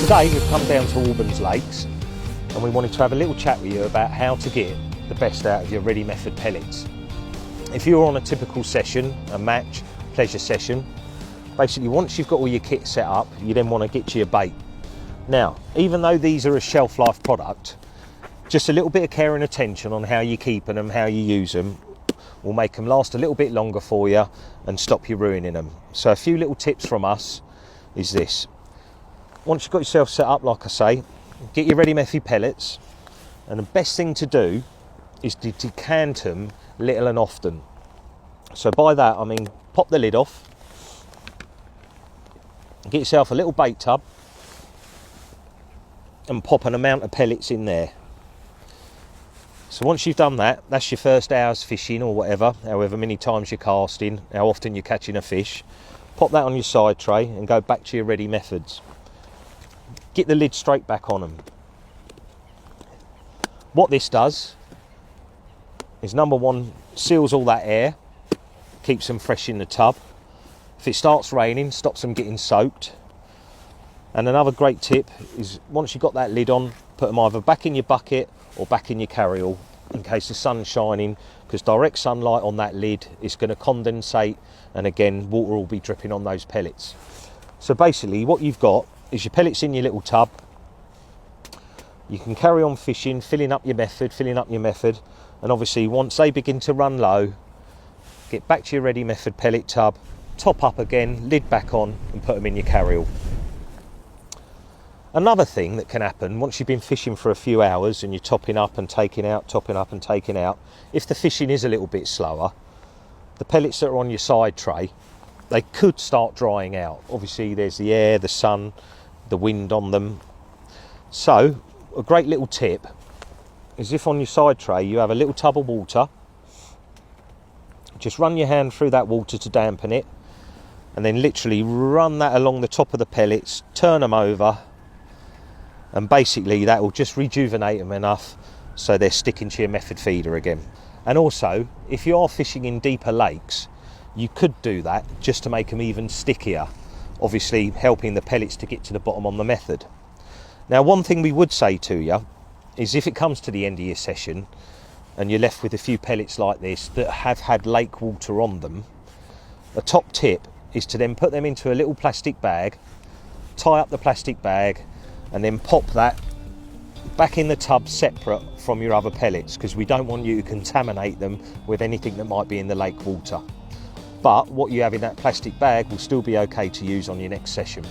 Today we've come down to Auburn's Lakes and we wanted to have a little chat with you about how to get the best out of your ready method pellets. If you're on a typical session, a match, pleasure session, basically once you've got all your kit set up, you then want to get to your bait. Now, even though these are a shelf life product, just a little bit of care and attention on how you're keeping them, how you use them, will make them last a little bit longer for you and stop you ruining them. So a few little tips from us is this. Once you've got yourself set up, like I say, get your ready method pellets, and the best thing to do is to decant them little and often. So by that I mean pop the lid off, get yourself a little bait tub and pop an amount of pellets in there. So once you've done that, that's your first hour's fishing or whatever, however many times you're casting, how often you're catching a fish. Pop that on your side tray and go back to your ready methods. Get the lid straight back on them. What this does is, number one, seals all that air, keeps them fresh in the tub. If it starts raining, stops them getting soaked. And another great tip is, once you've got that lid on, put them either back in your bucket or back in your carry-all in case the sun's shining, because direct sunlight on that lid is going to condensate, and again water will be dripping on those pellets. So basically what you've got is your pellets in your little tub. You can carry on fishing, filling up your method, and obviously once they begin to run low, get back to your ready method pellet tub, top up again, lid back on, and put them in your carry-all. Another thing that can happen once you've been fishing for a few hours and you're topping up and taking out, if the fishing is a little bit slower, the pellets that are on your side tray, they could start drying out. Obviously there's the air, the sun, the wind on them. So a great little tip is, if on your side tray you have a little tub of water, just run your hand through that water to dampen it, and then literally run that along the top of the pellets, turn them over, and basically that will just rejuvenate them enough so they're sticking to your method feeder again. And also, if you are fishing in deeper lakes, you could do that just to make them even stickier, obviously helping the pellets to get to the bottom on the method. Now, one thing we would say to you is, if it comes to the end of your session and you're left with a few pellets like this that have had lake water on them, a top tip is to then put them into a little plastic bag, tie up the plastic bag, and then pop that back in the tub separate from your other pellets, because we don't want you to contaminate them with anything that might be in the lake water. But what you have in that plastic bag will still be okay to use on your next session.